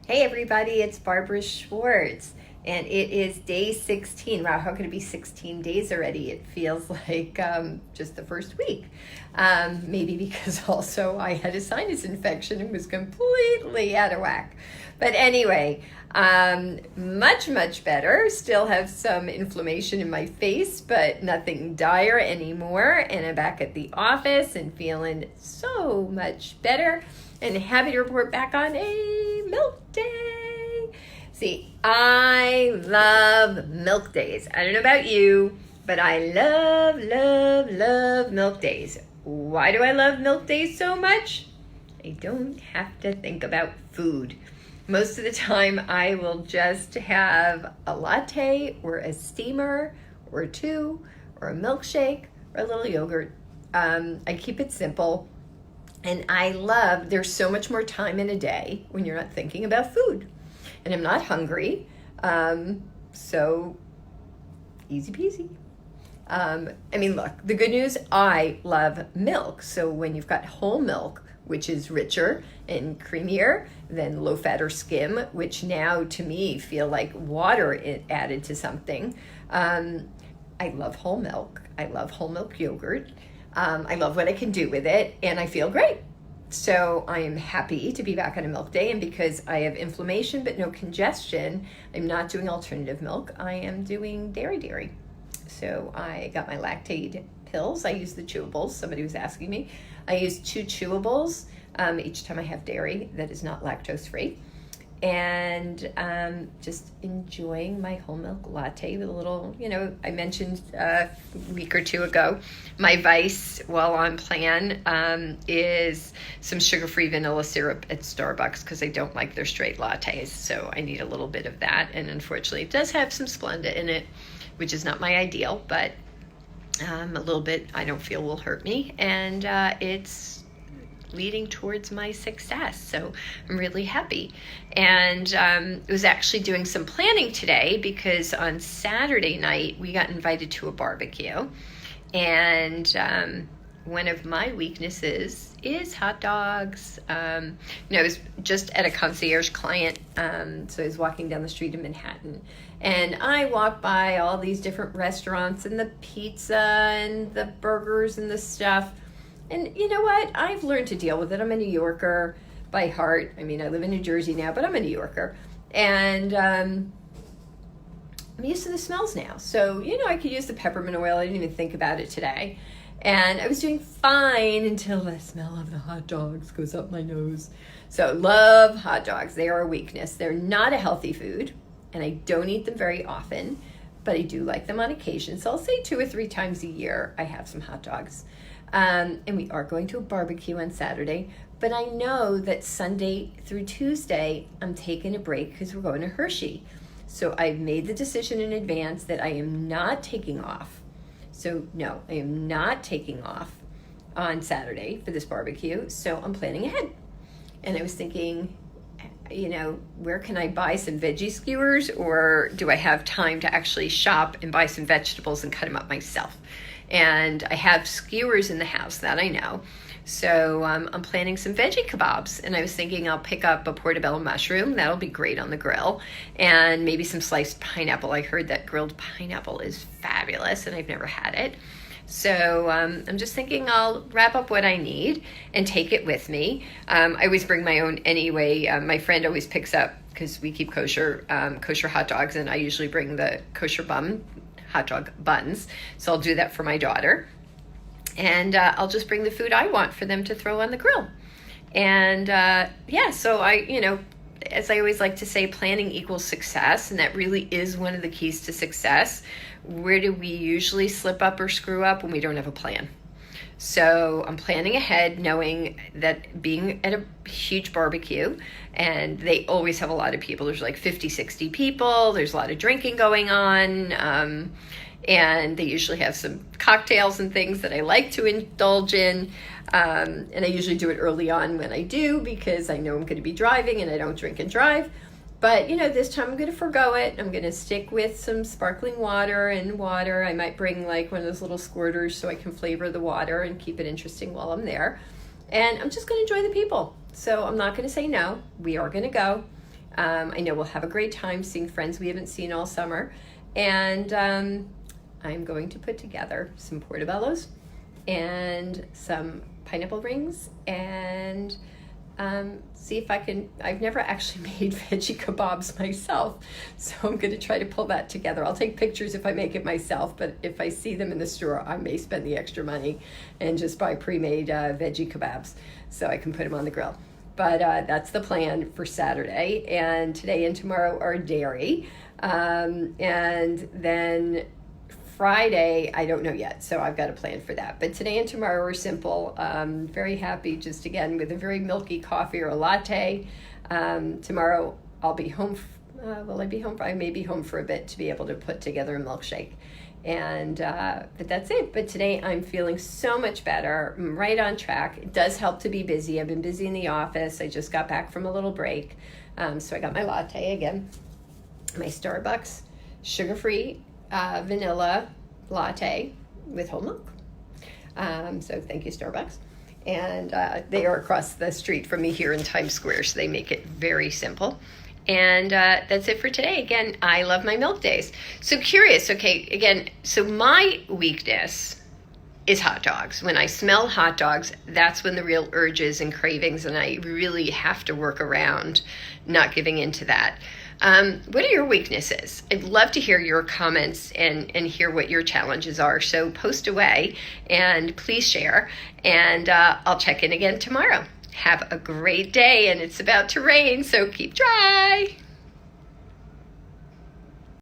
Hey everybody, it's Barbara Schwartz, and it is day 16. Wow, how could it be 16 days already? It feels like just the first week. Maybe because also I had a sinus infection and was completely out of whack. But anyway, much better. Still have some inflammation in my face, but nothing dire anymore. And I'm back at the office and feeling so much better. And happy to report back on a milk day. See, I love milk days. I don't know about you, but I love milk days. Why do I love milk days so much? I don't have to think about food. Most of the time, I will just have a latte or a steamer or two or a milkshake or a little yogurt. I keep it simple. And I love, there's so much more time in a day when you're not thinking about food. And I'm not hungry, so easy peasy. Look, the good news, I love milk. So when you've got whole milk, which is richer and creamier than low fat or skim, which now to me feel like water added to something. I love whole milk. I love whole milk yogurt. I love what I can do with it, and I feel great. So I am happy to be back on a milk day, and because I have inflammation but no congestion, I'm not doing alternative milk. I am doing dairy. So I got my Lactaid pills. I use the chewables. Somebody was asking me. I use 2 chewables each time I have dairy that is not lactose free. And just enjoying my whole milk latte with a little, I mentioned a week or two ago, my vice while on plan is some sugar-free vanilla syrup at Starbucks because I don't like their straight lattes, so I need a little bit of that. And unfortunately, it does have some Splenda in it, which is not my ideal, but a little bit I don't feel will hurt me, and it's leading towards my success. So I'm really happy. And was actually doing some planning today because on Saturday night we got invited to a barbecue. And one of my weaknesses is hot dogs. I was just at a concierge client, so I was walking down the street in Manhattan. And I walked by all these different restaurants and the pizza and the burgers and the stuff. And you know what? I've learned to deal with it. I'm a New Yorker by heart. I live in New Jersey now, but I'm a New Yorker. And I'm used to the smells now. So, I could use the peppermint oil. I didn't even think about it today. And I was doing fine until the smell of the hot dogs goes up my nose. So, love hot dogs. They are a weakness. They're not a healthy food, and I don't eat them very often, but I do like them on occasion. So I'll say 2 or 3 times a year I have some hot dogs. And we are going to a barbecue on Saturday, but I know that Sunday through Tuesday, I'm taking a break because we're going to Hershey. So I've made the decision in advance that I am not taking off. So no, I am not taking off on Saturday for this barbecue. So I'm planning ahead. And I was thinking, where can I buy some veggie skewers, or do I have time to actually shop and buy some vegetables and cut them up myself? And I have skewers in the house, that I know. So I'm planning some veggie kebabs, and I was thinking I'll pick up a portobello mushroom. That'll be great on the grill, and maybe some sliced pineapple. I heard that grilled pineapple is fabulous, and I've never had it. So I'm just thinking I'll wrap up what I need and take it with me. I always bring my own anyway. My friend always picks up, because we keep kosher hot dogs, and I usually bring the kosher hot dog buns. So I'll do that for my daughter. And I'll just bring the food I want for them to throw on the grill. And so I, as I always like to say, planning equals success. And that really is one of the keys to success. Where do we usually slip up or screw up? When we don't have a plan. So I'm planning ahead, knowing that being at a huge barbecue, and they always have a lot of people. There's like 50, 60 people. There's a lot of drinking going on. And they usually have some cocktails and things that I like to indulge in. And I usually do it early on when I do, because I know I'm going to be driving and I don't drink and drive. But, this time I'm going to forgo it. I'm going to stick with some sparkling water and water. I might bring like one of those little squirters so I can flavor the water and keep it interesting while I'm there. And I'm just going to enjoy the people. So I'm not going to say no. We are going to go. I know we'll have a great time seeing friends we haven't seen all summer. And I'm going to put together some portobellos and some pineapple rings and see if I can. I've never actually made veggie kebabs myself, so I'm going to try to pull that together. I'll take pictures if I make it myself, but if I see them in the store, I may spend the extra money and just buy pre-made veggie kebabs so I can put them on the grill. But that's the plan for Saturday, and today and tomorrow are dairy, and then Friday, I don't know yet, so I've got a plan for that. But today and tomorrow are simple. Very happy, just again, with a very milky coffee or a latte. Tomorrow, I'll be home. Will I be home? I may be home for a bit to be able to put together a milkshake. And but that's it. But today, I'm feeling so much better. I'm right on track. It does help to be busy. I've been busy in the office. I just got back from a little break. So I got my latte again, my Starbucks sugar-free vanilla latte with whole milk. So thank you, Starbucks. And they are across the street from me here in Times Square, so they make it very simple. And that's it for today. Again, I love my milk days. So curious, okay, again, so my weakness is hot dogs. When I smell hot dogs, that's when the real urges and cravings, and I really have to work around not giving into that. What are your weaknesses? I'd love to hear your comments and hear what your challenges are. So post away and please share, and I'll check in again tomorrow. Have a great day, and it's about to rain, so keep dry.